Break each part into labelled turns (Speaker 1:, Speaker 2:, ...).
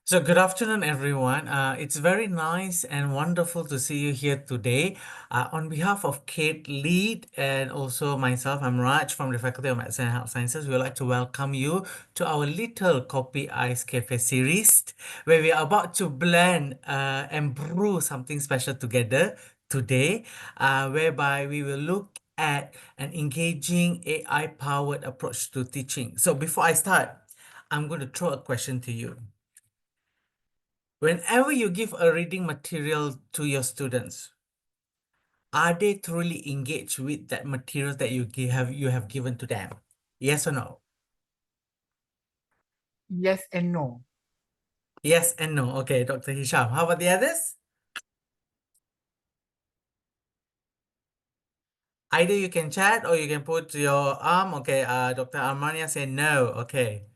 Speaker 1: So, good afternoon, everyone. It's very nice and wonderful to see you here today. On behalf of CADe-Lead and also myself, I'm Raj from the Faculty of Medicine and Health Sciences. We would like to welcome you to our little Kopi AIs Cafe series, where we are about to blend and brew something special together today, whereby we will look at an engaging AI-powered approach to teaching. So, before I start, I'm going to throw a question to you. Whenever you give a reading material to your students, are they truly engaged with that material that you have given to them? Yes or no?
Speaker 2: Yes and no.
Speaker 1: Yes and no. Okay, Dr. Hisham. How about the others? Either you can chat or you can put your arm. Okay, Dr. Armania said no. Okay.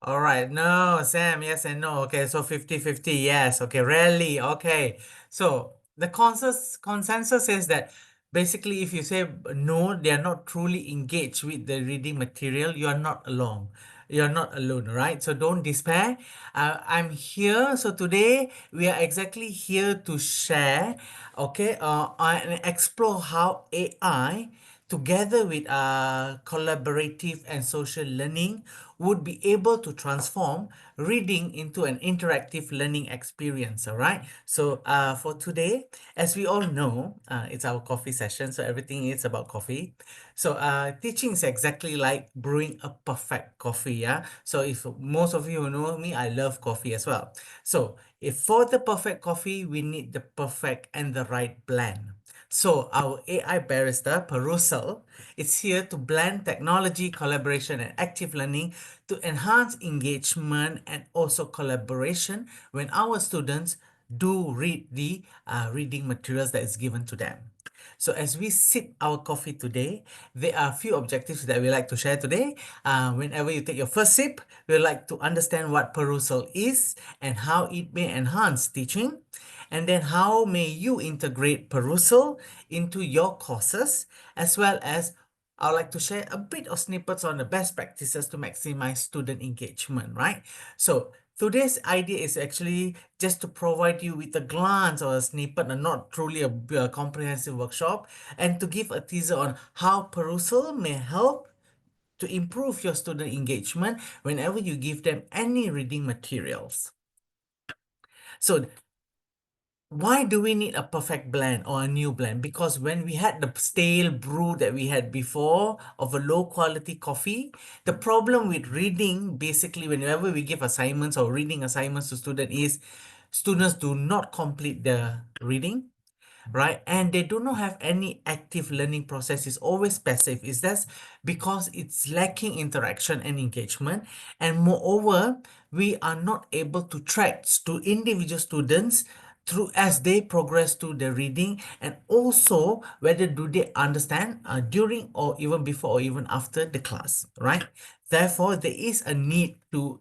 Speaker 1: All right. No, Sam, yes and no. Okay, so 50-50. Yes. Okay, rarely. Okay. So the consensus is that basically if you say no, they are not truly engaged with the reading material, you are not alone. You're not alone, right? So don't despair. I'm here. So today we are exactly here to share, okay, and explore how AI together with collaborative and social learning would be able to transform reading into an interactive learning experience. All right. So for today, as we all know, it's our coffee session. So everything is about coffee. So teaching is exactly like brewing a perfect coffee. Yeah. So if most of you know me, I love coffee as well. So if for the perfect coffee, we need the perfect and the right blend. So our AI barista, Perusall, is here to blend technology, collaboration, and active learning to enhance engagement and also collaboration when our students do read the reading materials that is given to them. So as we sip our coffee today, there are a few objectives that we like to share today. Whenever you take your first sip, we like to understand what Perusall is and how it may enhance teaching. And then how may you integrate Perusall into your courses, as well as I'd like to share a bit of snippets on the best practices to maximize student engagement, right? So today's idea is actually just to provide you with a glance or a snippet and not truly a comprehensive workshop, and to give a teaser on how Perusall may help to improve your student engagement whenever you give them any reading materials. So why do we need a perfect blend or a new blend? Because when we had the stale brew that we had before of a low quality coffee, the problem with reading, basically, whenever we give assignments or reading assignments to students, is students do not complete the reading, right? And they do not have any active learning process. It's always passive. Is that because it's lacking interaction and engagement? And moreover, we are not able to track to individual students through as they progress through the reading, and also whether do they understand during or even before or even after the class, right? Therefore, there is a need to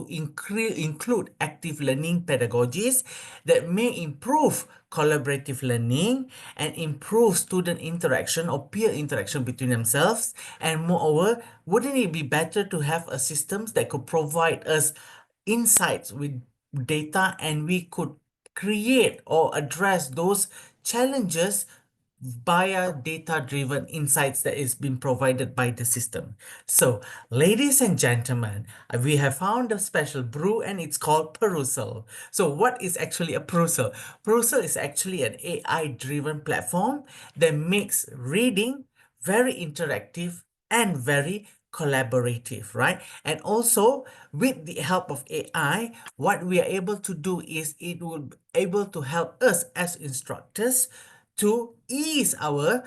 Speaker 1: include active learning pedagogies that may improve collaborative learning and improve student interaction or peer interaction between themselves. And moreover, wouldn't it be better to have a systems that could provide us insights with data, and we could create or address those challenges via data-driven insights that is being provided by the system. So, ladies and gentlemen, we have found a special brew and it's called Perusall. So, what is actually a Perusall? Perusall is actually an AI-driven platform that makes reading very interactive and very collaborative, right? And also with the help of AI, what we are able to do is it will be able to help us as instructors to ease our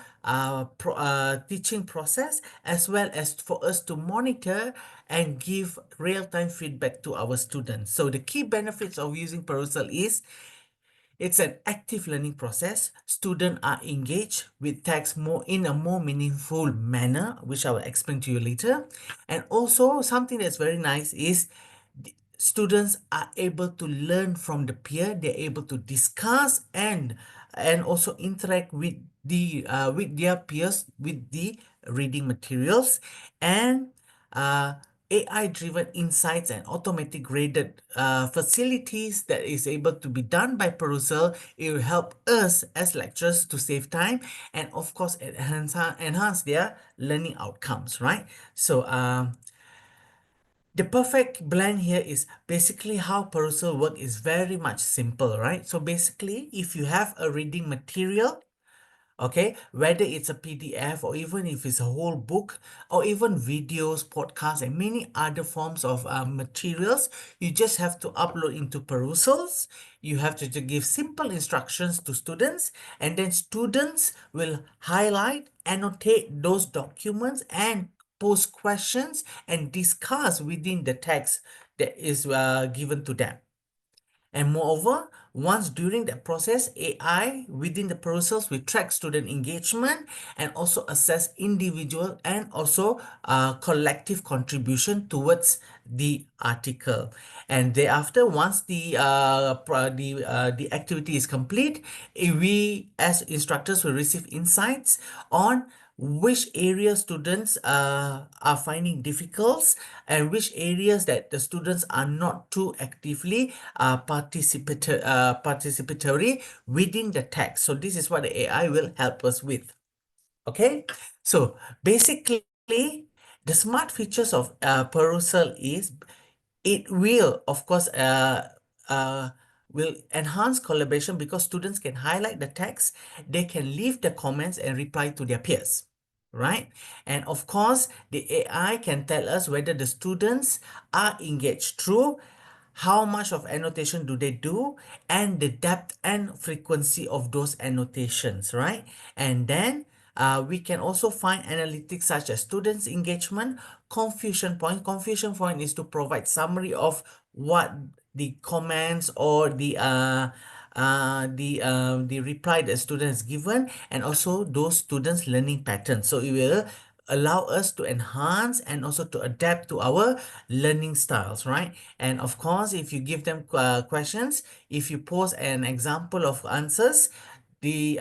Speaker 1: teaching process, as well as for us to monitor and give real-time feedback to our students. So the key benefits of using Perusall is it's an active learning process. Students are engaged with text more in a more meaningful manner, which I will explain to you later. And also something that's very nice is students are able to learn from the peer. They're able to discuss and also interact with the with their peers with the reading materials, and AI-driven insights and automatic graded facilities that is able to be done by Perusall. It will help us as lecturers to save time and of course enhance their learning outcomes, right? So the perfect blend here is basically how Perusall work is very much simple, right? So basically, if you have a reading material, okay, whether it's a PDF or even if it's a whole book or even videos, podcasts, and many other forms of materials, you just have to upload into Perusalls. You have to give simple instructions to students, and then students will highlight, annotate those documents, and post questions and discuss within the text that is given to them. And moreover, once during that process, AI within the process will track student engagement and also assess individual and also collective contribution towards the article. And thereafter, once the activity is complete, we as instructors will receive insights on which areas students are finding difficult and which areas that the students are not too actively participatory within the text. So this is what the AI will help us with. Okay, so basically the smart features of Perusall is it will, of course, uh, will enhance collaboration because students can highlight the text, they can leave the comments and reply to their peers, right? And of course, the AI can tell us whether the students are engaged through how much of annotation do they do and the depth and frequency of those annotations, right? And then we can also find analytics such as students engagement, confusion point. Confusion point is to provide summary of what the comments or the reply that student has given, and also those students learning patterns. So it will allow us to enhance and also to adapt to our learning styles, right? And of course, if you give them questions, if you pose an example of answers, the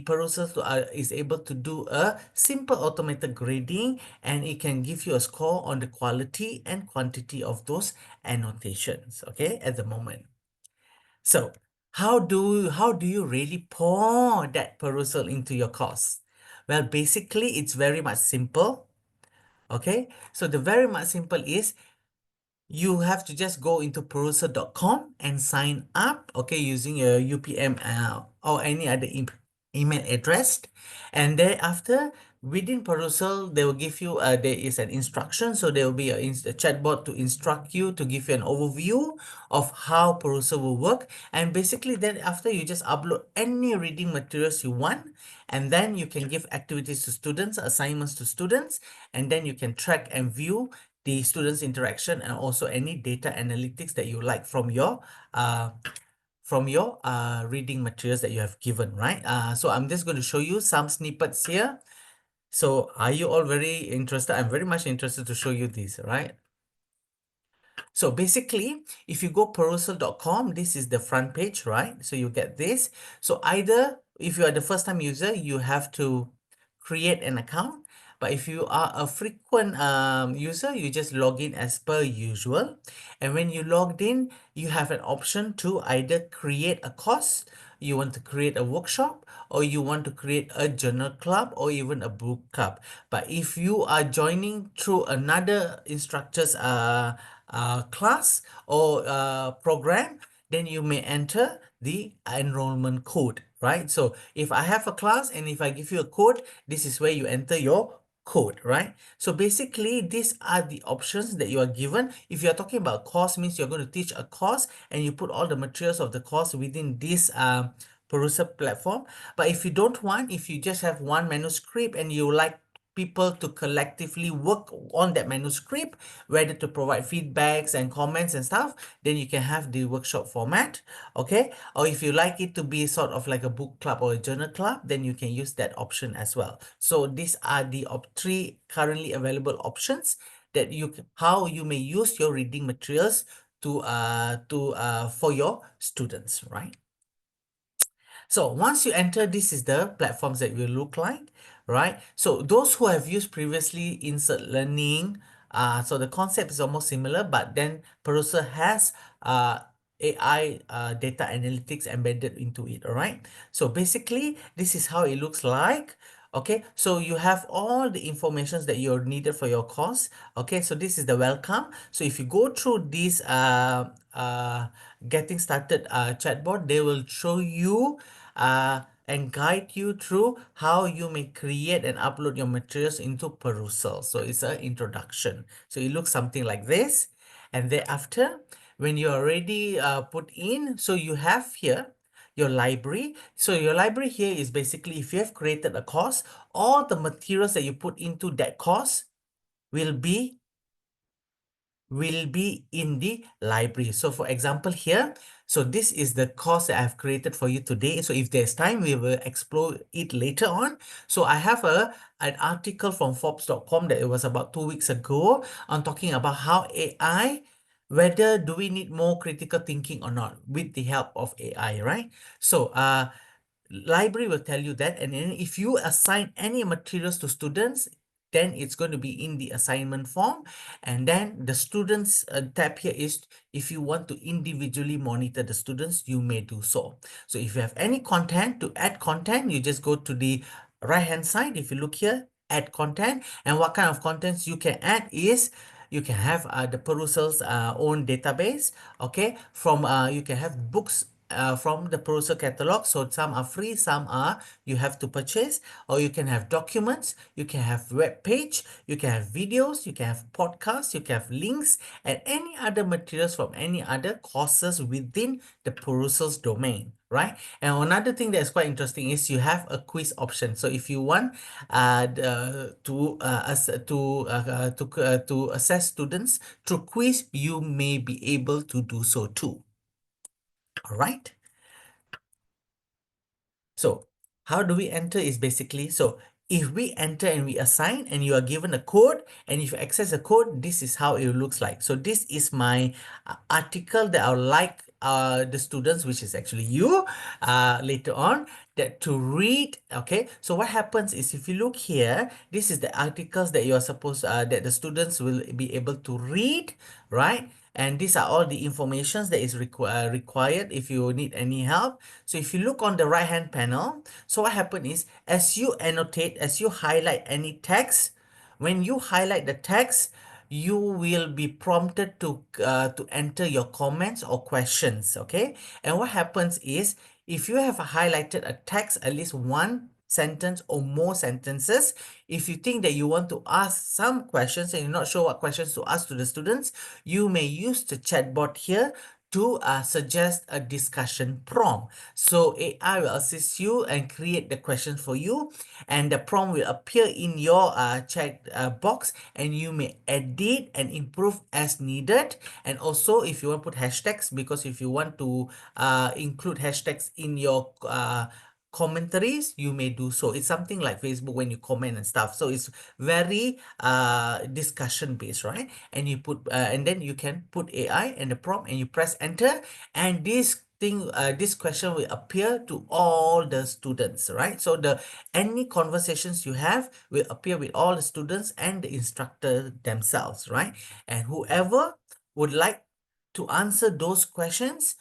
Speaker 1: Perusall is able to do a simple automated grading, and it can give you a score on the quality and quantity of those annotations, okay, at the moment. So how do you really pour that Perusall into your course? Well, basically, it's very much simple. Okay, so the very much simple is you have to just go into perusall.com and sign up, okay, using your UPM or any other email address. And thereafter, within Perusall, they will give you, there is an instruction. So there will be a chatbot to instruct you, to give you an overview of how Perusall will work. And basically, then after you just upload any reading materials you want, and then you can give activities to students, assignments to students, and then you can track and view the students' interaction and also any data analytics that you like from your reading materials that you have given, right? So I'm just going to show you some snippets here. So are you all very interested? I'm very much interested to show you this, right? So basically, if you go perusall.com, this is the front page, right? So you get this. So either if you are the first time user, you have to create an account. But if you are a frequent user, you just log in as per usual. And when you logged in, you have an option to either create a course, you want to create a workshop, or you want to create a journal club or even a book club. But if you are joining through another instructor's class or program, then you may enter the enrollment code, right? So if I have a class and if I give you a code, this is where you enter your code, right? So basically, these are the options that you are given. If you're talking about course, means you're going to teach a course and you put all the materials of the course within this Perusall platform. But if you don't want, if you just have one manuscript and you like people to collectively work on that manuscript, whether to provide feedbacks and comments and stuff, then you can have the workshop format, okay? Or if you like it to be sort of like a book club or a journal club, then you can use that option as well. So these are the three currently available options that how you may use your reading materials for your students, right? So once you enter, this is the platforms that will look like. right? So those who have used previously insert learning, so the concept is almost similar, but then Perusall has AI data analytics embedded into it, all right? So basically, this is how it looks like. Okay, so you have all the informations that you're needed for your course. Okay, so this is the welcome. So if you go through this getting started chatbot, they will show you and guide you through how you may create and upload your materials into Perusall. So it's an introduction. So it looks something like this. And thereafter, when you're already put in, so you have here your library. So your library here is basically if you have created a course, all the materials that you put into that course will be in the library. So for example here, so this is the course that I've created for you today. So if there's time, we will explore it later on. So I have an article from Forbes.com that it was about 2 weeks ago on talking about how AI, whether do we need more critical thinking or not with the help of AI, right? So library will tell you that, and then if you assign any materials to students, then it's going to be in the assignment form. And then the students tab here is if you want to individually monitor the students, you may do so. So if you have any content, to add content, you just go to the right hand side. If you look here, add content, and what kind of contents you can add is you can have the Perusall's own database. Okay, from you can have books from the Perusall catalog. So some are free, some are you have to purchase, or you can have documents, you can have web page, you can have videos, you can have podcasts, you can have links, and any other materials from any other courses within the Perusall's domain. Right, and another thing that is quite interesting is you have a quiz option. So if you want to assess students through quiz, you may be able to do so too. All right. So how do we enter is basically, so if we enter and we assign and you are given a code, and if you access the code, this is how it looks like. So this is my article that I would like the students, which is actually you, later on, that to read. Okay, so what happens is if you look here, this is the articles that you are supposed that the students will be able to read, right? And these are all the informations that is required if you need any help. So if you look on the right hand panel, so what happens is as you annotate, as you highlight any text, when you highlight the text, you will be prompted to enter your comments or questions. Okay, and what happens is if you have highlighted a text, at least one sentence or more sentences, if you think that you want to ask some questions and you're not sure what questions to ask to the students, you may use the chatbot here to suggest a discussion prompt. So AI will assist you and create the questions for you, and the prompt will appear in your chat box, and you may edit and improve as needed. And also if you want to put hashtags, because if you want to include hashtags in your commentaries, you may do so. It's something like Facebook when you comment and stuff. So it's very discussion based, right? And you put and then you can put AI and the prompt, and you press enter, and this question will appear to all the students, right? So the any conversations you have will appear with all the students and the instructor themselves, right? And whoever would like to answer those questions,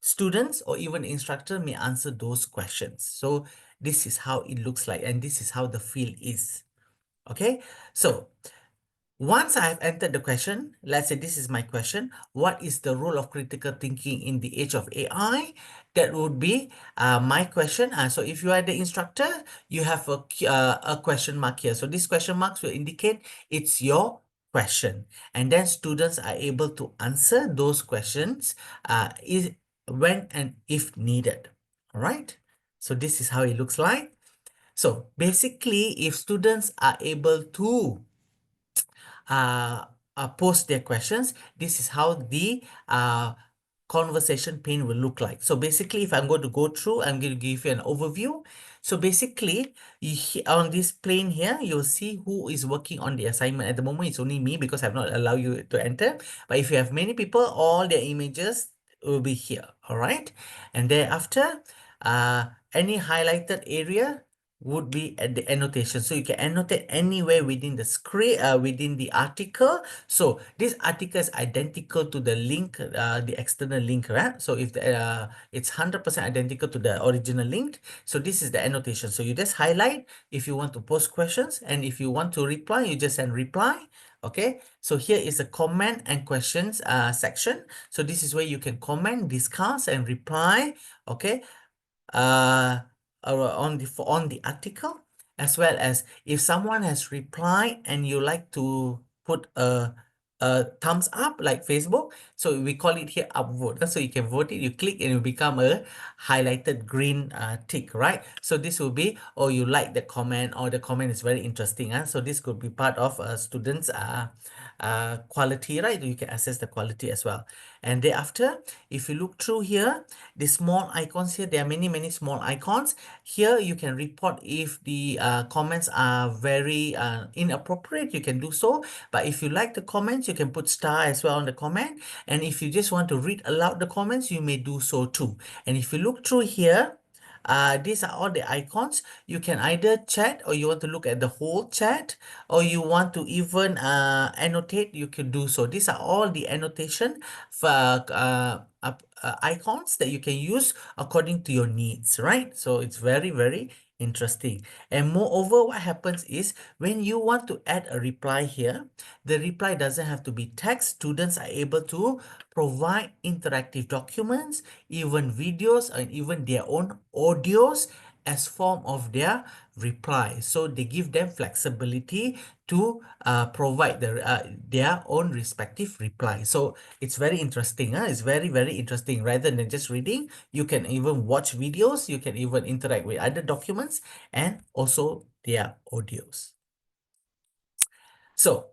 Speaker 1: students or even instructor may answer those questions. So this is how it looks like, and this is how the field is. Okay, so once I have entered the question, let's say this is my question: what is the role of critical thinking in the age of AI? That would be my question. So if you are the instructor, you have a question mark here. So this question marks will indicate it's your question. And then students are able to answer those questions when and if needed. All right. So this is how it looks like. So basically, if students are able to post their questions, this is how the conversation pane will look like. So basically, if I'm going to go through, I'm going to give you an overview. So basically, on this plane here, you'll see who is working on the assignment. At the moment, it's only me because I've not allowed you to enter. But if you have many people, all their images will be here. All right. And thereafter, any highlighted area would be at the annotation. So you can annotate anywhere within the script, within the article. So this article is identical to the link, the external link, right? So if it's 100% identical to the original link, so this is the annotation. So you just highlight if you want to post questions, and if you want to reply, you just send reply. Okay, so here is the comment and questions section. So this is where you can comment, discuss, and reply. Okay, uh, on the article, as well as if someone has replied and you like to put a thumbs up like Facebook, so we call it here upvote. So you can vote it, you click and it will become a highlighted green tick, right? So this will be, oh, you like the comment, or the comment is very interesting. So this could be part of a student's quality, right? You can assess the quality as well. And thereafter, if you look through here, the small icons here, there are many small icons. Here you can report if the comments are very inappropriate, you can do so. But if you like the comments, you can put star as well on the comment. And if you just want to read aloud the comments, you may do so too. And if you look through here, these are all the icons. You can either chat, or you want to look at the whole chat, or you want to even annotate, you can do so. These are all the annotation for icons that you can use according to your needs, right? So it's very interesting. And moreover, what happens is when you want to add a reply here, the reply doesn't have to be text. Students are able to provide interactive documents, even videos, and even their own audios as form of their reply. So they give them flexibility to provide their own respective reply. So it's very interesting. It's very interesting. Rather than just reading, you can even watch videos, you can even interact with other documents, and also their audios. So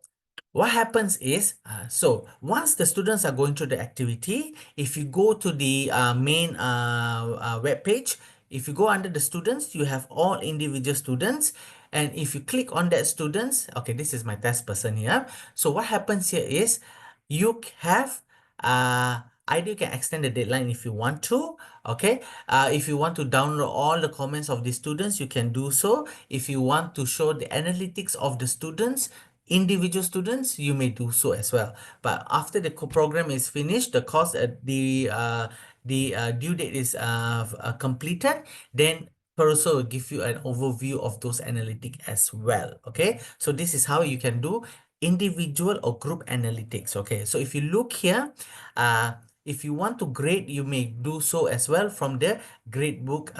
Speaker 1: what happens is, so once the students are going through the activity, if you go to the main web page, if you go under the students, you have all individual students. And if you click on that students, okay, this is my test person here. So what happens here is you have either you can extend the deadline if you want to. Okay, if you want to download all the comments of the students, you can do so. If you want to show the analytics of the students, individual students, you may do so as well. But after the program is finished, the course the due date is completed, then Perusall will give you an overview of those analytics as well. Okay, so this is how you can do individual or group analytics. Okay, so if you look here, if you want to grade, you may do so as well from the gradebook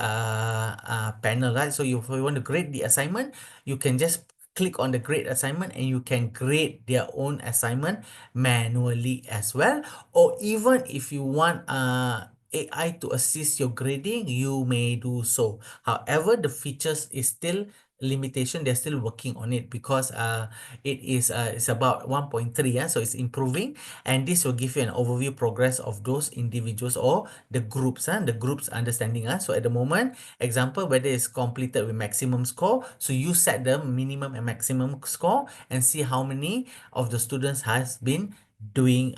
Speaker 1: panel, right? So if you want to grade the assignment, you can just click on the grade assignment and you can grade their own assignment manually as well. Or even if you want AI to assist your grading, you may do so. However, the features is still limitation. They're still working on it because it's about 1.3, so it's improving, and this will give you an overview progress of those individuals or the groups, the groups understanding. So at the moment, example, whether it's completed with maximum score, so you set the minimum and maximum score and see how many of the students has been doing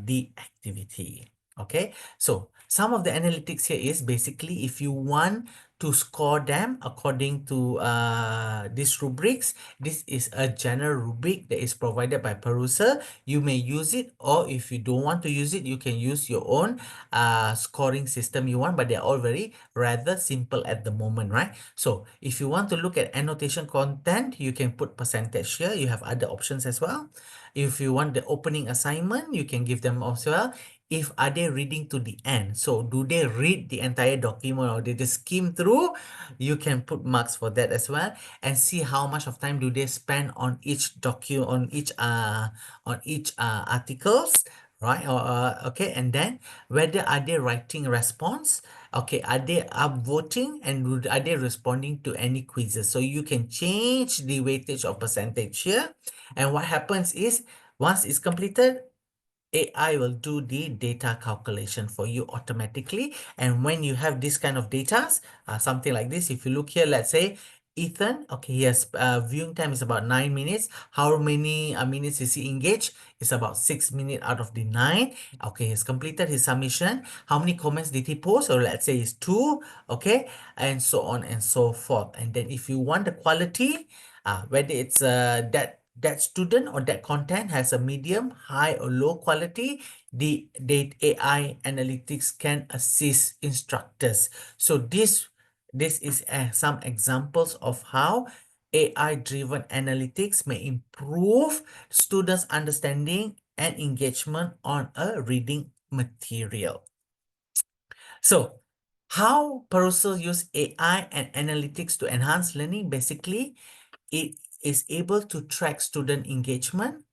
Speaker 1: the activity. Okay, so some of the analytics here is basically if you want to score them according to these rubrics. This is a general rubric that is provided by Perusall. You may use it, or if you don't want to use it, you can use your own scoring system you want, but they're all very rather simple at the moment, right? So if you want to look at annotation content, you can put percentage here. You have other options as well. If you want the opening assignment, you can give them as well. If are they reading to the end, so do they read the entire document or they just skim through, you can put marks for that as well, and see how much of time do they spend on each articles, right? Or okay, and then whether are they writing response, okay, are they upvoting, and are they responding to any quizzes. So you can change the weightage of percentage here, and what happens is once it's completed, AI will do the data calculation for you automatically. And when you have this kind of data, something like this, if you look here, let's say Ethan, okay, yes, viewing time is about 9 minutes. How many minutes is he engaged? It's about 6 minutes out of the 9. Okay, he's completed his submission. How many comments did he post? Or let's say it's 2, okay, and so on and so forth. And then if you want the quality, whether it's that student or that content has a medium, high or low quality, the AI analytics can assist instructors. So this is some examples of how AI-driven analytics may improve students' understanding and engagement on a reading material. So, how Perusall use AI and analytics to enhance learning? Basically, it is able to track student engagement,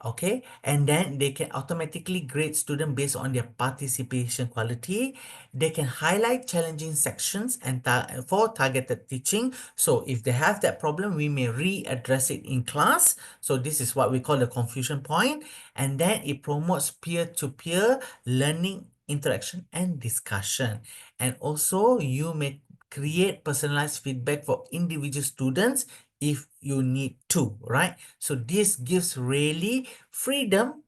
Speaker 1: okay, and then they can automatically grade student based on their participation quality. They can highlight challenging sections and for targeted teaching. So if they have that problem, we may readdress it in class. So this is what we call the confusion point. And then it promotes peer-to-peer learning, interaction and discussion. And also you may create personalized feedback for individual students if you need to, right? So this gives really freedom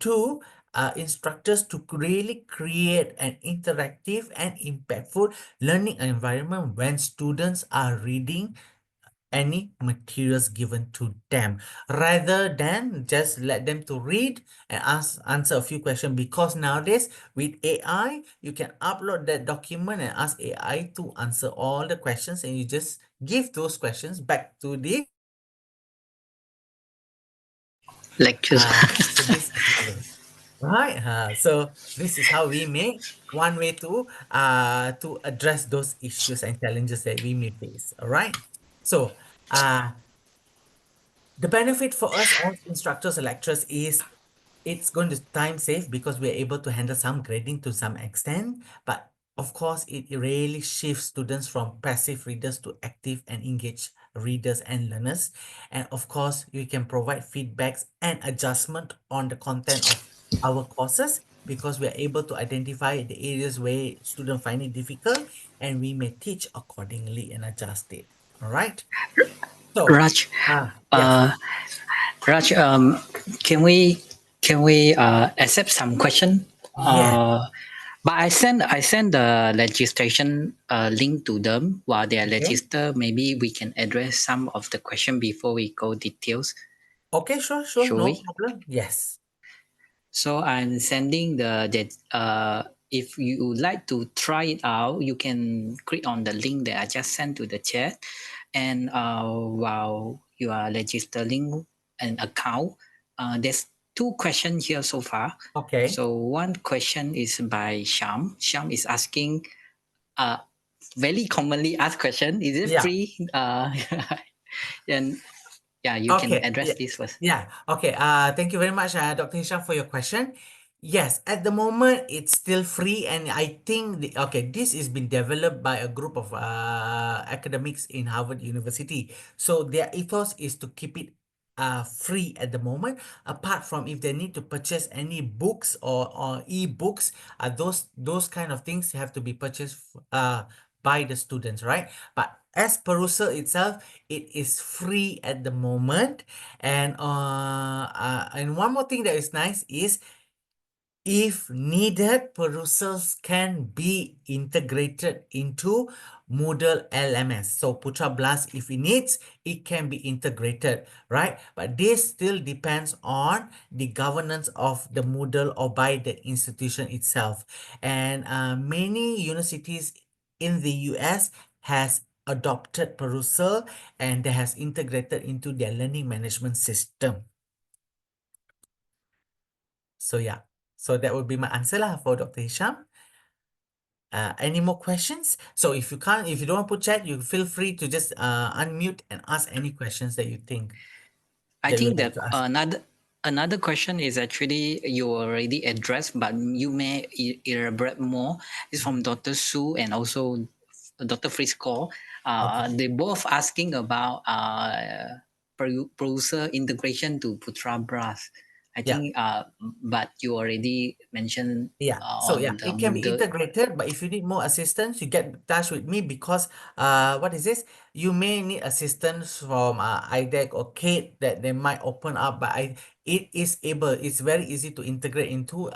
Speaker 1: to instructors to really create an interactive and impactful learning environment when students are reading any materials given to them, rather than just let them to read and answer a few questions, because nowadays with AI you can upload that document and ask AI to answer all the questions, and you just give those questions back to the
Speaker 2: Lectures.
Speaker 1: so this is one way, right? So this is how we make one way to address those issues and challenges that we may face. All right. So the benefit for us as instructors or lecturers is it's going to time save because we're able to handle some grading to some extent. But of course, it really shifts students from passive readers to active and engaged readers and learners. And of course, we can provide feedbacks and adjustment on the content of our courses because we're able to identify the areas where students find it difficult, and we may teach accordingly and adjust it. All right. So,
Speaker 2: Raj,
Speaker 1: yes.
Speaker 2: uh, Raj, can we accept some question?
Speaker 1: Yes.
Speaker 2: But I send the registration link to them while they are
Speaker 1: Okay.
Speaker 2: register. Maybe we can address some of the question before we go details.
Speaker 1: Okay, sure,
Speaker 2: Shall
Speaker 1: no
Speaker 2: we?
Speaker 1: problem. Yes.
Speaker 2: So I'm sending if you would like to try it out, you can click on the link that I just sent to the chat. And while you are registering an account, there's two questions here so far.
Speaker 1: Okay.
Speaker 2: So one question is by Sham. Sham is asking uh very commonly asked question: is it
Speaker 1: Yeah.
Speaker 2: free? And yeah, you can
Speaker 1: Okay.
Speaker 2: address
Speaker 1: Yeah.
Speaker 2: this first.
Speaker 1: Yeah. Okay. Thank you very much, Dr. Hisham, for your question. Yes, at the moment it's still free, and I think this is been developed by a group of academics in Harvard University. So their ethos is to keep it free at the moment. Apart from if they need to purchase any books or e-books, those kind of things have to be purchased by the students, right? But as Perusall itself, it is free at the moment. And one more thing that is nice is, if needed, Perusals can be integrated into Moodle LMS. So Putra Blast, if it needs, it can be integrated, right? But this still depends on the governance of the Moodle or by the institution itself. And many universities in the US has adopted Perusal, and they has integrated into their learning management system. So yeah, so that would be my answer lah for Dr. Hisham. Any more questions? So if you don't want to put chat, you feel free to just unmute and ask any questions that you think
Speaker 2: I
Speaker 1: that you would
Speaker 2: think
Speaker 1: like
Speaker 2: that
Speaker 1: to ask.
Speaker 2: another question is actually you already addressed, but you may elaborate more. Is from Dr. Su and also Dr. Frisco.
Speaker 1: Okay.
Speaker 2: They both asking about producer integration to Putra Brass. I
Speaker 1: Yeah.
Speaker 2: think, but you already mentioned
Speaker 1: Yeah. So yeah,
Speaker 2: on the
Speaker 1: it can be
Speaker 2: Moodle.
Speaker 1: integrated, but if you need more assistance, you get in touch with me because what is this? You may need assistance from IDEC or CADe that they might open up, but it is able, it's very easy to integrate into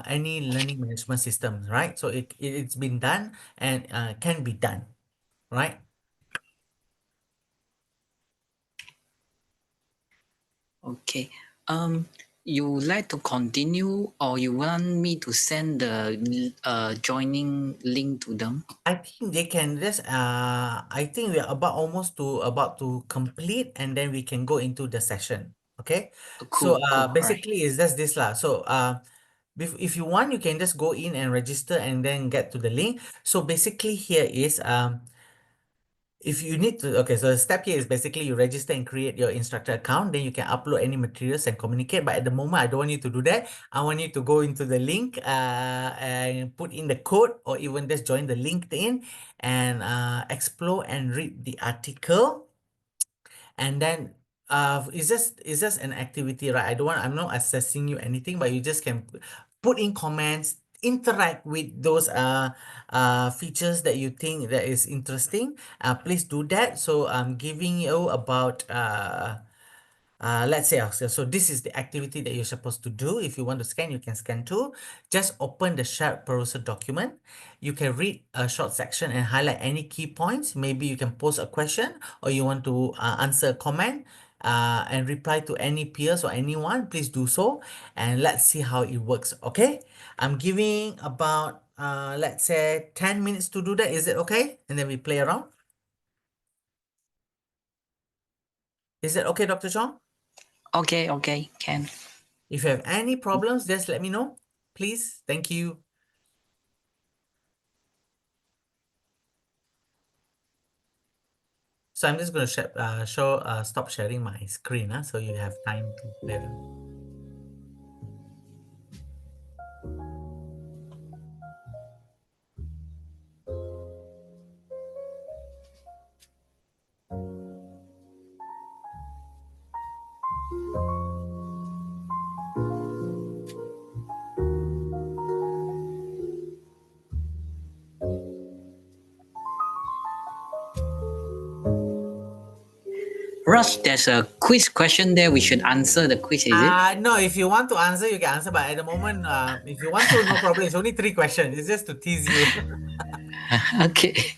Speaker 1: any learning management system, right? So it's been done and can be done, right?
Speaker 2: Okay. You like to continue, or you want me to send the joining link to them?
Speaker 1: I think they can just I think we are about to complete and then we can go into the session. Okay. So
Speaker 2: Cool, cool. All right.
Speaker 1: basically is just this lah. So if you want you can just go in and register and then get to the link. So basically here is if you need to, okay, so the step here is basically you register and create your instructor account, then you can upload any materials and communicate. But at the moment, I don't want you to do that. I want you to go into the link and put in the code or even just join the LinkedIn and explore and read the article. And then it's just an activity, right? I'm not assessing you anything, but you just can put in comments, interact with those features that you think that is interesting. Please do that. So I'm giving you about let's say so this is the activity that you're supposed to do. If you want to scan, you can scan too. Just open the shared Perusall document. You can read a short section and highlight any key points. Maybe you can post a question or you want to answer a comment and reply to any peers or anyone. Please do so and let's see how it works. Okay, I'm giving about let's say 10 minutes to do that. Is it okay? And then we play around. Is it okay, Dr. Chong?
Speaker 2: Okay, okay, can.
Speaker 1: If you have any problems, just let me know. Please. Thank you. So I'm just going to stop sharing my screen, so you have time to play around.
Speaker 2: Rush, there's a quiz question there. We should answer the quiz, is it?
Speaker 1: No, if you want to answer, you can answer. But at the moment, if you want to, no problem. It's only 3 questions. It's just to tease you.
Speaker 2: Okay.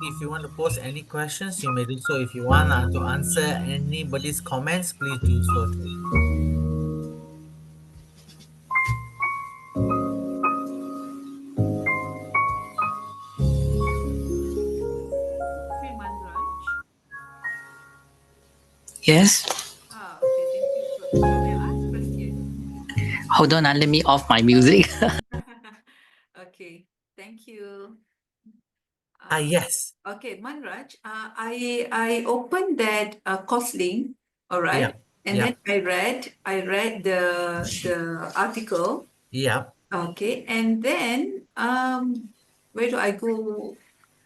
Speaker 1: if you want to post any questions, you may do so. If you want to answer anybody's comments, please do so too.
Speaker 3: Okay, Manraj.
Speaker 2: Yes.
Speaker 3: Okay, thank you. So may I ask question?
Speaker 2: Hold on, let me off my music.
Speaker 3: Okay, thank you.
Speaker 1: Yes.
Speaker 3: Okay, Manraj, I opened that course link, all
Speaker 1: Yeah.
Speaker 3: right, and
Speaker 1: Yeah.
Speaker 3: then I read the article,
Speaker 1: Yeah.
Speaker 3: okay, and then where do I go?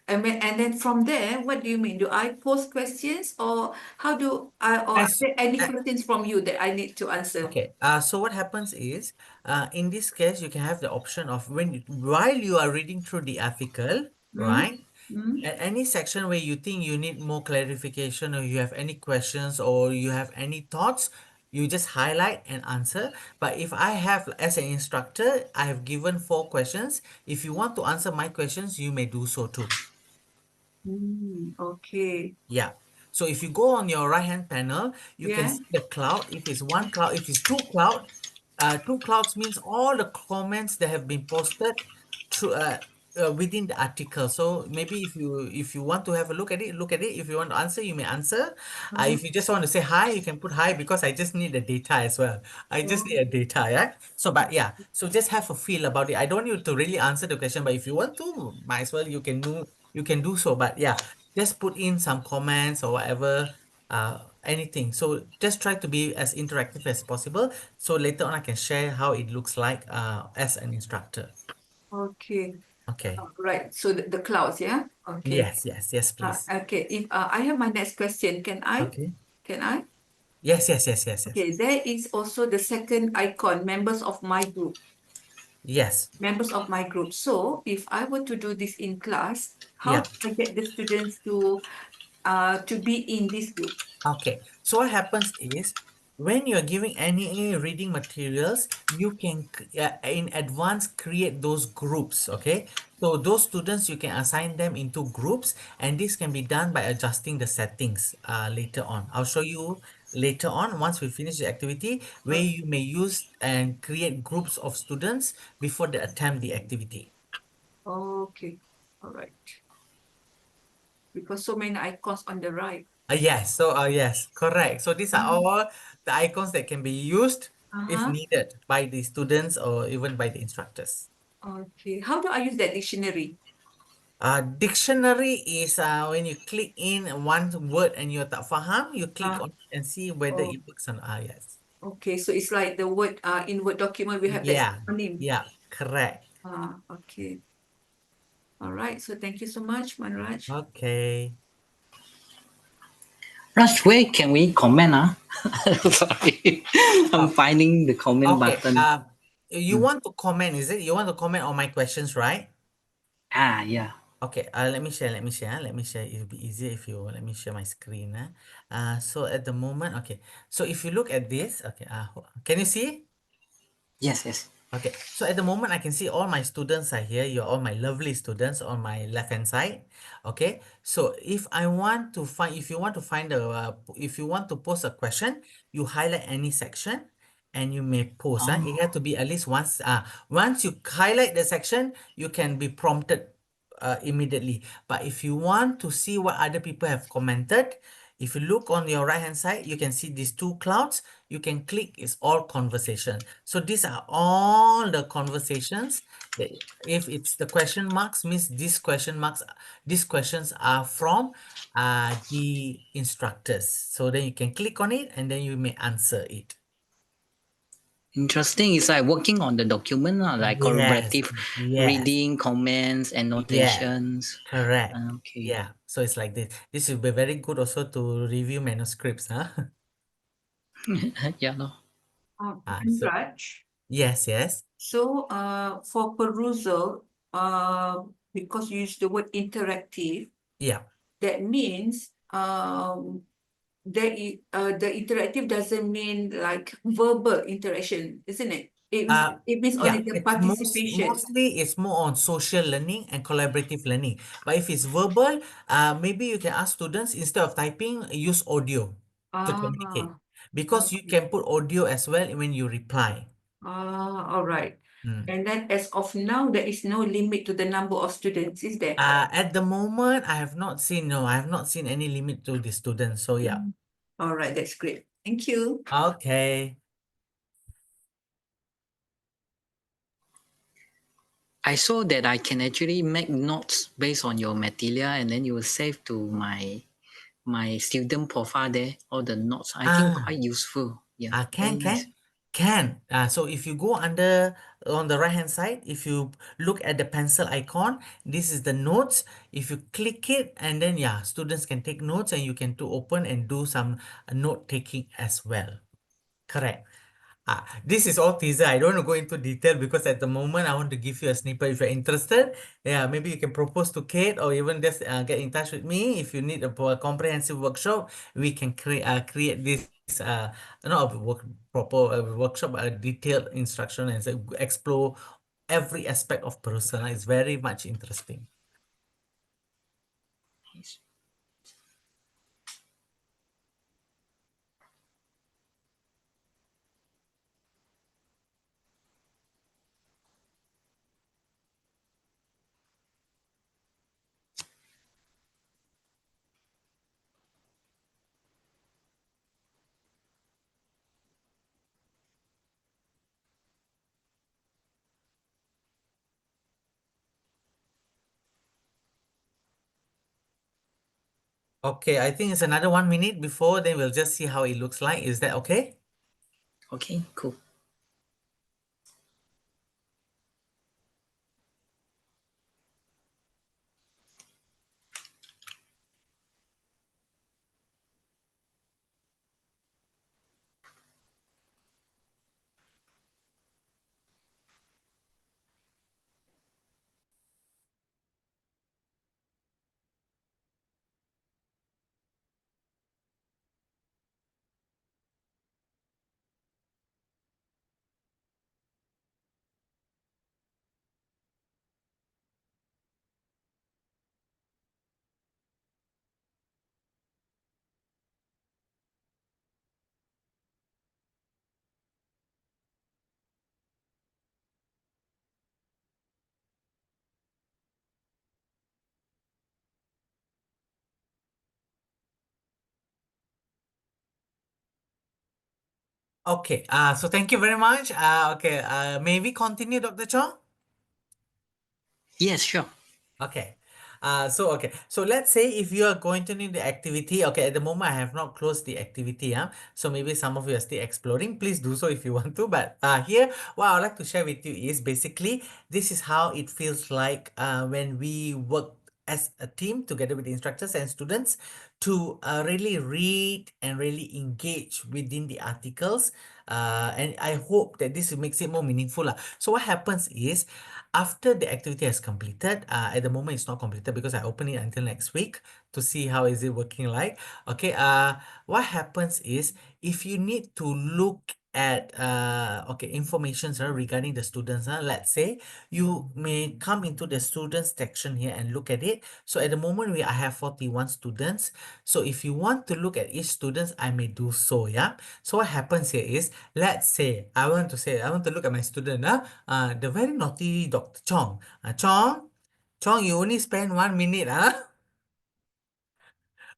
Speaker 3: And then from there, what do you mean? Do I post questions, or how do I, or are
Speaker 1: As
Speaker 3: there any
Speaker 1: uh,
Speaker 3: questions from you that I need to answer?
Speaker 1: Okay, so what happens is, in this case, you can have the option of while you are reading through the article,
Speaker 3: Mm?
Speaker 1: right?
Speaker 3: Mm?
Speaker 1: At any section where you think you need more clarification or you have any questions or you have any thoughts, you just highlight and answer. But if I have, as an instructor, I have given 4 questions. If you want to answer my questions, you may do so too.
Speaker 3: Okay.
Speaker 1: Yeah. So if you go on your right hand panel, you can
Speaker 3: Yeah.
Speaker 1: see the cloud. If it's one cloud, if it's two clouds means all the comments that have been posted through within the article. So maybe if you want to have a look at it, look at it. If you want to answer, you may answer.
Speaker 3: Uh-huh.
Speaker 1: If you just want to say hi, you can put hi because I just need the data as well. I just need a data, yeah. So but yeah, so just have a feel about it. I don't want you to really answer the question, but if you want to, might as well you can do so. But yeah, just put in some comments or whatever, anything. So just try to be as interactive as possible. So later on, I can share how it looks like as an instructor.
Speaker 3: Okay.
Speaker 1: Okay.
Speaker 3: Right. So the clouds, yeah? Okay.
Speaker 1: Yes, yes, yes, please.
Speaker 3: Okay. If I have my next question, can I?
Speaker 1: Okay.
Speaker 3: Can I?
Speaker 1: Yes, yes, yes, yes, yes.
Speaker 3: Okay. There is also the second icon, members of my group.
Speaker 1: Yes.
Speaker 3: Members of my group. So if I were to do this in class, how
Speaker 1: Yeah.
Speaker 3: do I get the students to be in this group?
Speaker 1: Okay, so what happens is when you're giving any reading materials, you can in advance create those groups. Okay, so those students you can assign them into groups, and this can be done by adjusting the settings later on. I'll show you later on once we finish the activity where you may use and create groups of students before they attempt the activity.
Speaker 3: Okay. All right. Because so many icons on the right.
Speaker 1: Yes, so yes, correct. So these are
Speaker 3: Mhm.
Speaker 1: all the icons that can be used if
Speaker 3: Uh-huh.
Speaker 1: needed by the students or even by the instructors.
Speaker 3: Okay. How do I use that dictionary?
Speaker 1: Dictionary is when you click in one word and you tak faham, you click
Speaker 3: Uh,
Speaker 1: on it and see whether
Speaker 3: oh,
Speaker 1: it works or not. Yes.
Speaker 3: okay. So it's like the word in Word document we have that
Speaker 1: Yeah,
Speaker 3: synonym.
Speaker 1: yeah, correct.
Speaker 3: Okay. All right. So thank you so much, Manraj.
Speaker 1: Okay.
Speaker 2: Raj, where can we comment? Sorry, I'm
Speaker 1: Uh,
Speaker 2: finding the comment
Speaker 1: okay.
Speaker 2: button.
Speaker 1: You
Speaker 2: Mm.
Speaker 1: want to comment, is it? You want to comment on my questions, right?
Speaker 2: Yeah.
Speaker 1: Okay, let me share, let me share. It'll be easier if you let me share my screen. So at the moment, okay. So if you look at this, okay, can you see?
Speaker 2: Yes, yes.
Speaker 1: Okay, so at the moment I can see all my students are here. You're all my lovely students on my left hand side. Okay, so if you want to find if you want to post a question, you highlight any section and you may post. It
Speaker 2: Oh,
Speaker 1: has to be at least once. Once you highlight the section, you can be prompted immediately. But if you want to see what other people have commented, if you look on your right hand side, you can see these two clouds. You can click, it's all conversation. So these are all the conversations. If it's the question marks, means these questions are from the instructors. So then you can click on it and then you may answer it.
Speaker 2: interesting. It's like working on the document, like
Speaker 1: Yes,
Speaker 2: collaborative
Speaker 1: yes,
Speaker 2: reading, comments, and
Speaker 1: yes,
Speaker 2: notations.
Speaker 1: correct.
Speaker 2: Okay.
Speaker 1: Yeah, so it's like this. This will be very good also to review manuscripts, huh?
Speaker 2: Yeah, no.
Speaker 1: So
Speaker 3: Manraj.
Speaker 1: yes, yes.
Speaker 3: So for perusal, because you use the word interactive,
Speaker 1: Yeah.
Speaker 3: that means the interactive doesn't mean like verbal interaction, isn't it? It means only
Speaker 1: Yeah,
Speaker 3: the
Speaker 1: it's
Speaker 3: participation.
Speaker 1: mostly it's more on social learning and collaborative learning. But if it's verbal, maybe you can ask students instead of typing, use audio to communicate
Speaker 3: Ah,
Speaker 1: because you
Speaker 3: okay.
Speaker 1: can put audio as well when you reply.
Speaker 3: All right.
Speaker 1: Mm.
Speaker 3: And then as of now, there is no limit to the number of students, is there?
Speaker 1: At the moment, I have not seen any limit to the students. So yeah.
Speaker 3: Mm. All right, that's great. Thank you.
Speaker 1: Okay.
Speaker 2: I saw that I can actually make notes based on your material, and then you will save to my student profile there, all the notes. I think
Speaker 1: Ah,
Speaker 2: quite useful. Yeah,
Speaker 1: Ah,
Speaker 2: very
Speaker 1: can,
Speaker 2: nice.
Speaker 1: can, can. So if you go under on the right hand side, if you look at the pencil icon, this is the notes. If you click it, and then yeah, students can take notes, and you can to open and do some note taking as well. Correct. This is all teaser. I don't want to go into detail because at the moment I want to give you a snippet. If you're interested, yeah, maybe you can propose to Kate or even just get in touch with me if you need a comprehensive workshop. We can create this not a proper workshop, a detailed instruction and explore every aspect of Perusall. It's very much interesting. Okay, I think it's another 1 minute before, then we'll just see how it looks like. Is that okay?
Speaker 2: Okay, cool.
Speaker 1: Okay, so thank you very much. Okay, may we continue, Dr. Chong?
Speaker 2: Yes, sure.
Speaker 1: Okay. So let's say if you are going to need the activity, okay, at the moment I have not closed the activity, so maybe some of you are still exploring. Please do so if you want to. But here, what I would like to share with you is basically this is how it feels like when we work as a team together with the instructors and students to really read and really engage within the articles. And I hope that this makes it more meaningful. So what happens is after the activity has completed, at the moment it's not completed because I open it until next week to see how is it working like. Okay, what happens is if you need to look at okay information regarding the students, let's say you may come into the students section here and look at it. So at the moment I have 41 students. So if you want to look at each students, I may do so. Yeah. So what happens here is, let's say I want to look at my student. The very naughty Dr. Chong. Chong, you only spend 1 minute.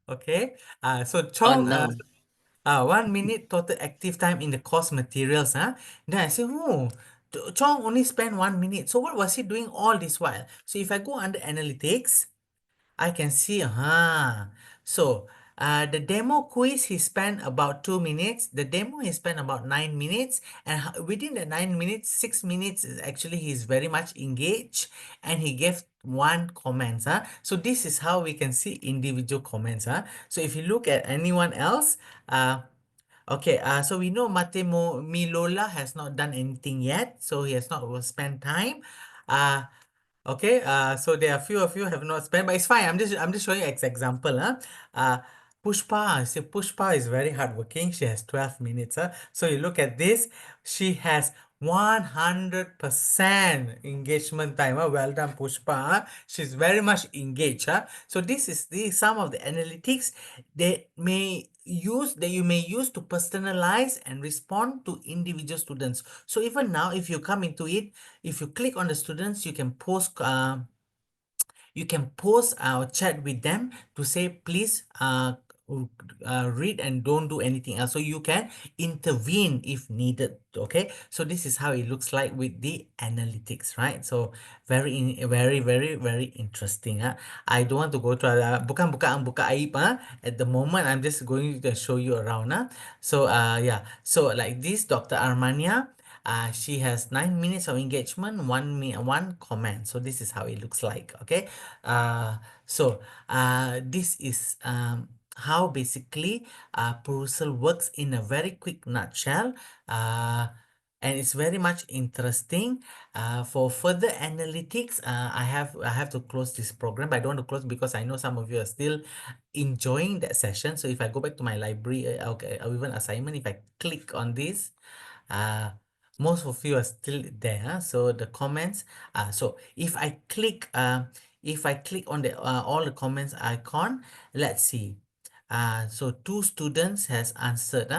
Speaker 1: Okay. So
Speaker 2: Oh
Speaker 1: Chong,
Speaker 2: no.
Speaker 1: 1 minute total active time in the course materials. Then I say, oh, Chong only spent 1 minute. So what was he doing all this while? So if I go under analytics, I can see, so the demo quiz he spent about 2 minutes. The demo he spent about 9 minutes, and within the 9 minutes, 6 minutes is actually he's very much engaged, and he gave one comments. So this is how we can see individual comments. So if you look at anyone else, okay, so we know Milola has not done anything yet, so he has not spent time. Uh, Okay, so there are few of you have not spent, but it's fine. I'm just showing you as example. Pushpa is very hardworking. She has 12 minutes. So you look at this, she has 100% engagement time. Well done, Pushpa. She's very much engaged. So this is some of the analytics that you may use to personalize and respond to individual students. So even now, if you come into it, if you click on the students, you can post or chat with them to say please read and don't do anything else, so you can intervene if needed. Okay, so this is how it looks like with the analytics, right? So very interesting. I don't want to go to buka aib at the moment. I'm just going to show you around. So yeah, so like this Dr. Armania, she has 9 minutes of engagement, one comment. So this is how it looks like. Okay. This is how basically Perusall works in a very quick nutshell. And it's very much interesting. For further analytics, I have to close this program, but I don't want to close because I know some of you are still enjoying that session. So if I go back to my library, okay, or even assignment, if I click on this, uh, most of you are still there. So the comments, so if I click on the all the comments icon, let's see. So two students has answered.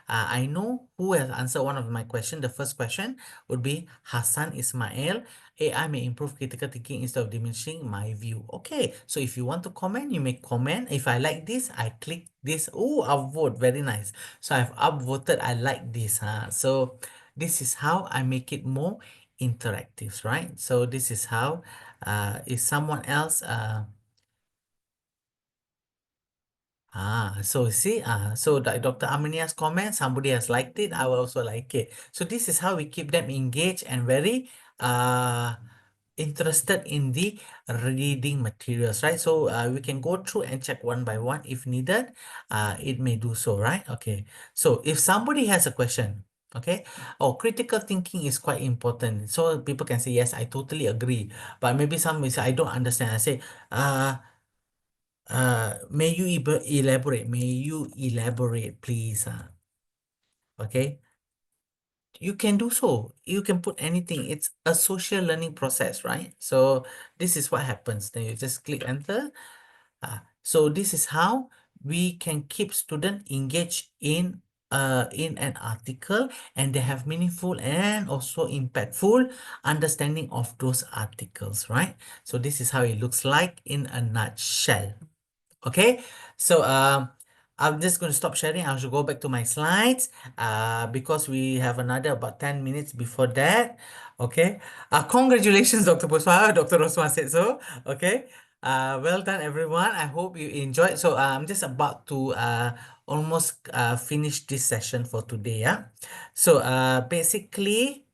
Speaker 1: I know who has answered one of my question. The first question would be Hassan Ismail. AI may improve critical thinking instead of diminishing my view. Okay, so if you want to comment, you may comment. If I like this, I click this. Oh, upvote. Very nice. So I've upvoted. I like this. So this is how I make it more interactive, right? So this is how if someone else so see, so Dr. Amania's comment, somebody has liked it, I will also like it. So this is how we keep them engaged and very interested in the reading materials, right? So we can go through and check one by one if needed. It may do so, right? Okay. So if somebody has a question, okay, critical thinking is quite important. So people can say, yes, I totally agree. But maybe some will say, I don't understand. I say, may you elaborate? May you elaborate, please? Okay. You can do so. You can put anything. It's a social learning process, right? So this is what happens. Then you just click enter. So this is how we can keep student engaged in an article, and they have meaningful and also impactful understanding of those articles, right? So this is how it looks like in a nutshell. Okay, so I'm just going to stop sharing. I should go back to my slides because we have another about 10 minutes before that. Okay, congratulations, Dr. Puswa. Dr. Rosman said so. Okay, well done, everyone. I hope you enjoyed. So I'm just about to almost finish this session for today. Yeah, so basically.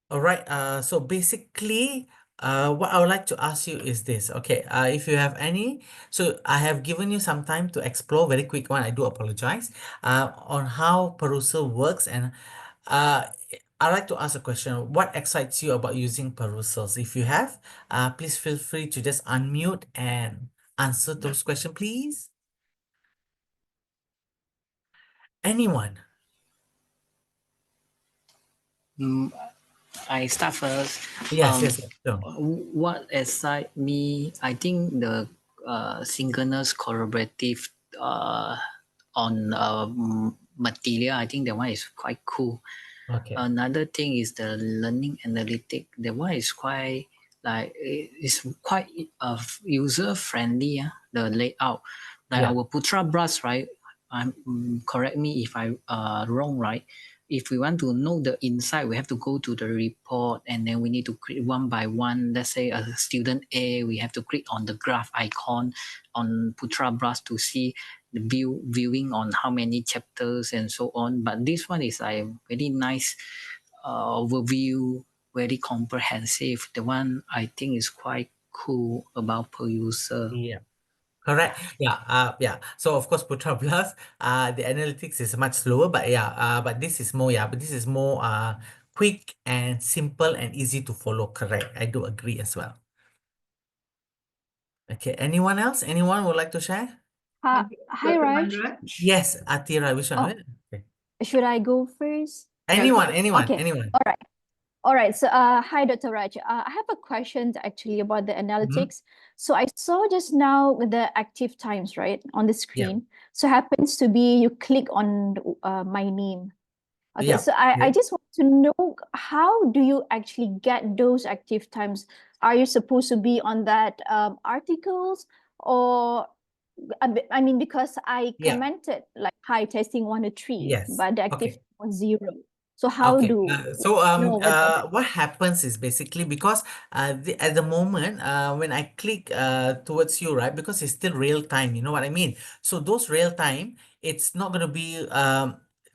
Speaker 1: All right. So basically, what I would like to ask you is this. Okay. If you have any, so I have given you some time to explore. Very quick one. I do apologize. On how Perusall works, and uh, I'd like to ask a question. What excites you about using Perusals? If you have, please feel free to just unmute and answer those questions, please. Anyone?
Speaker 2: Mm, I start first.
Speaker 1: Yes. Yes. Yes. Sure.
Speaker 2: What excites me, I think the synchronous collaborative on material, I think that one is quite cool.
Speaker 1: Okay.
Speaker 2: Another thing is the learning analytic. That one is quite like it's quite user friendly. The layout, like
Speaker 1: Yeah.
Speaker 2: our Putra Brush, right? Correct me if I wrong, right? If we want to know the insight, we have to go to the report, and then we need to click one by one. Let's say a student A, we have to click on the graph icon on Putra Brush to see the viewing on how many chapters and so on. But this one is a very nice overview, very comprehensive. The one I think is quite cool about per user.
Speaker 1: Yeah. Correct. Yeah. Yeah. So of course, Putra Plus, the analytics is much slower, but yeah, but this is more, yeah, but this is more quick and simple and easy to follow. Correct. I do agree as well. Okay. Anyone else? Anyone would like to share?
Speaker 4: Hi,
Speaker 3: Dr.
Speaker 4: Raj.
Speaker 3: Manraj?
Speaker 1: Yes, Atira, which one?
Speaker 4: Oh,
Speaker 1: Okay.
Speaker 4: should I go first?
Speaker 3: Yeah, go
Speaker 1: Anyone,
Speaker 3: ahead.
Speaker 1: anyone,
Speaker 4: Okay.
Speaker 1: anyone.
Speaker 4: All right. All right. So, hi, Dr. Raj. I have a question actually about the
Speaker 1: Mhm.
Speaker 4: analytics. So, I saw just now the active times, right, on the
Speaker 1: Yeah,
Speaker 4: screen. So, happens to be you click on my name. Okay.
Speaker 1: yeah.
Speaker 4: So, I
Speaker 1: Okay.
Speaker 4: just want to know, how do you actually get those active times? Are you supposed to be on that articles, or I mean, because I
Speaker 1: Yeah.
Speaker 4: commented like, hi, testing 1 to 3,
Speaker 1: Yes.
Speaker 4: but the active
Speaker 1: Okay.
Speaker 4: was 0. So how
Speaker 1: Okay.
Speaker 4: do
Speaker 1: So
Speaker 4: know what the
Speaker 1: what happens is basically because at the moment when I click towards you, right, because it's still real time, you know what I mean? So those real time, it's not going to be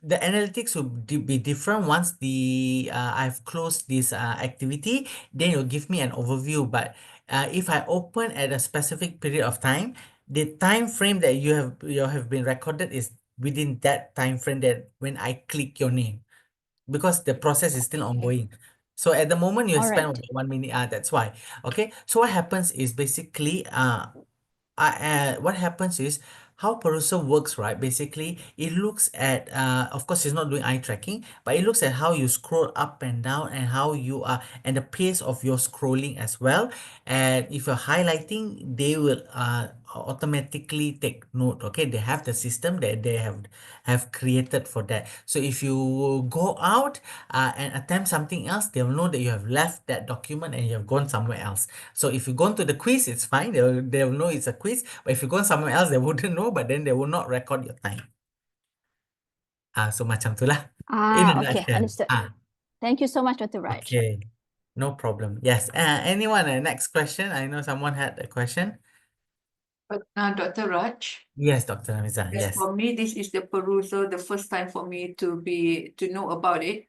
Speaker 1: the analytics will be different once the I've closed this activity, then it'll give me an overview. But if I open at a specific period of time, the time frame that you have been recorded is within that time frame that when I click your name, because the process is still
Speaker 4: Okay.
Speaker 1: ongoing. So at the moment you
Speaker 4: All
Speaker 1: spend
Speaker 4: right.
Speaker 1: about 1 minute. That's why. Okay. So what happens is basically what happens is how Perusall works, right? Basically, it looks at, of course, it's not doing eye tracking, but it looks at how you scroll up and down and how you are, and the pace of your scrolling as well. And if you're highlighting, they will automatically take note. Okay, they have the system that they have created for that. So if you go out and attempt something else, they'll know that you have left that document and you have gone somewhere else. So if you go to the quiz, it's fine. They'll know it's a quiz. But if you go somewhere else, they wouldn't know. But then they will not record your time. So macam tu lah. In a
Speaker 4: Okay,
Speaker 1: nutshell.
Speaker 4: understood. Thank you so much, Dr. Raj.
Speaker 1: Okay. No problem. Yes. Anyone? Next question. I know someone had a question.
Speaker 3: But Dr. Raj,
Speaker 1: Yes, Dr. Namiza.
Speaker 3: yes,
Speaker 1: Yes.
Speaker 3: for me, this is the perusal, the first time for me to know about it.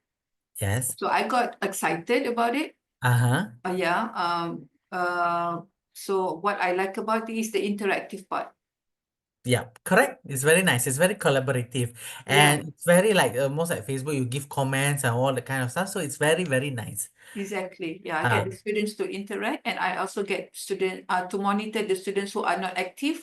Speaker 1: Yes.
Speaker 3: So I got excited about it.
Speaker 1: Uh-huh.
Speaker 3: Yeah. So what I like about it is the interactive part.
Speaker 1: Yeah, correct. It's very nice. It's very collaborative.
Speaker 3: Yeah,
Speaker 1: And it's very like almost like Facebook, you give comments and all that kind of stuff. So it's very, very nice.
Speaker 3: exactly. Yeah, I get
Speaker 1: Uh,
Speaker 3: the students to interact, and I also get student to monitor the students who are not active,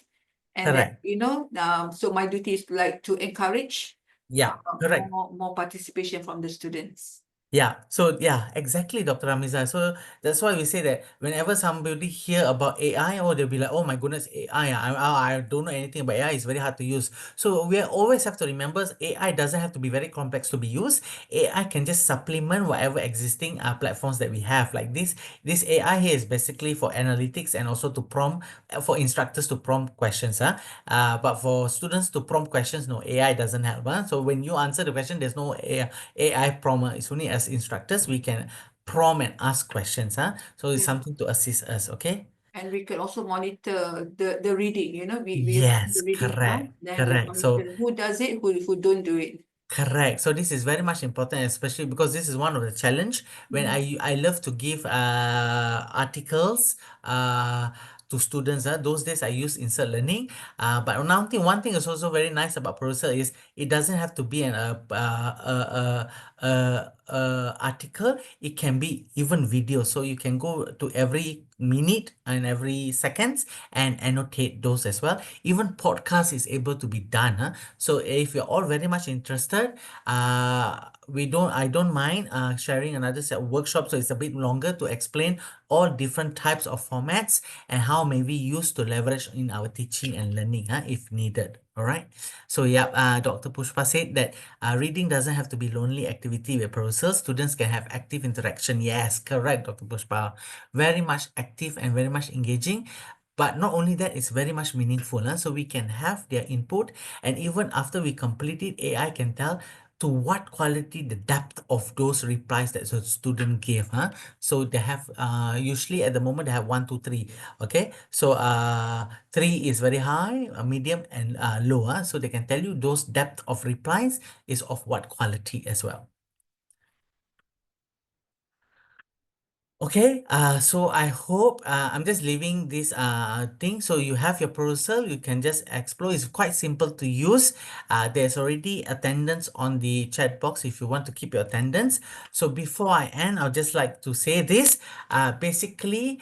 Speaker 3: and then
Speaker 1: correct.
Speaker 3: so my duty is like to encourage
Speaker 1: Yeah, correct.
Speaker 3: more participation from the students.
Speaker 1: Yeah, so yeah, exactly, Dr. Ramiza. So that's why we say that whenever somebody hear about AI, oh, they'll be like, oh my goodness, AI, I don't know anything about AI, it's very hard to use. So we always have to remember AI doesn't have to be very complex to be used. AI can just supplement whatever existing platforms that we have. Like this AI here is basically for analytics and also to prompt, for instructors to prompt questions. But for students to prompt questions, no, AI doesn't help. So when you answer the question, there's no AI prompt. It's only as instructors we can prompt and ask questions. So it's
Speaker 3: Yeah.
Speaker 1: something to assist us. Okay.
Speaker 3: And we can also monitor the reading, we run the
Speaker 1: Yes,
Speaker 3: reading part,
Speaker 1: correct,
Speaker 3: then we
Speaker 1: correct. So
Speaker 3: monitor who does it, who don't do it.
Speaker 1: correct. So this is very much important, especially because this is one of the challenge when I love to give articles to students. Those days I use insert learning. But one thing is also very nice about Perusall is it doesn't have to be an article. It can be even video. So you can go to every minute and every seconds and annotate those as well. Even podcast is able to be done. So if you're all very much interested, I don't mind sharing another set of workshops. So it's a bit longer to explain all different types of formats and how may we use to leverage in our teaching and learning, if needed. All right. So yeah, Dr. Pushpa said that reading doesn't have to be lonely activity with Perusall. Students can have active interaction. Yes, correct, Dr. Pushpa. Very much active and very much engaging. But not only that, it's very much meaningful. So we can have their input, and even after we complete it, AI can tell to what quality the depth of those replies that the student gave. So they have usually at the moment they have 1, 2, 3. Okay, so 3 is very high, medium, and low. So they can tell you those depth of replies is of what quality as well. Okay, so I hope I'm just leaving this thing. So you have your Perusall, you can just explore. It's quite simple to use. There's already attendance on the chat box if you want to keep your attendance. So before I end, I'll just like to say this. Basically,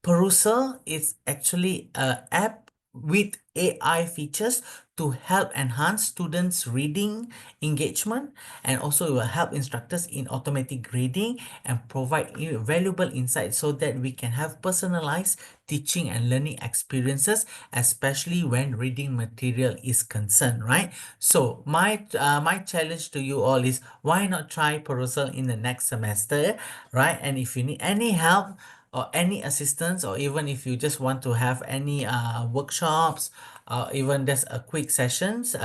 Speaker 1: Perusall is actually a app with AI features to help enhance students' reading engagement, and also it will help instructors in automatic grading and provide valuable insights so that we can have personalized teaching and learning experiences, especially when reading material is concerned, right? So my challenge to you all is, why not try Perusall in the next semester, right? And if you need any help or any assistance, or even if you just want to have any workshops, even just a quick sessions,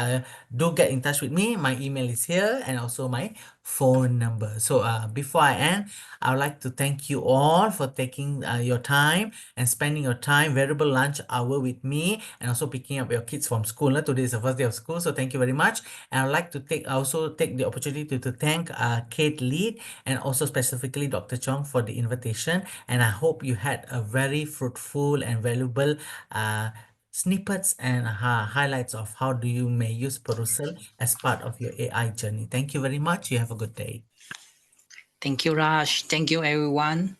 Speaker 1: do get in touch with me. My email is here, and also my phone number. So before I end, I would like to thank you all for taking your time and spending your time, variable lunch hour with me, and also picking up your kids from school. Today is the first day of school, so thank you very much. And I'd like to take the opportunity to thank CADe-Lead, and also specifically Dr. Chong, for the invitation. And I hope you had a very fruitful and valuable snippets and highlights of how do you may use Perusall as part of your AI journey. Thank you very much. You have a good day.
Speaker 2: Thank you, Raj. Thank you, everyone.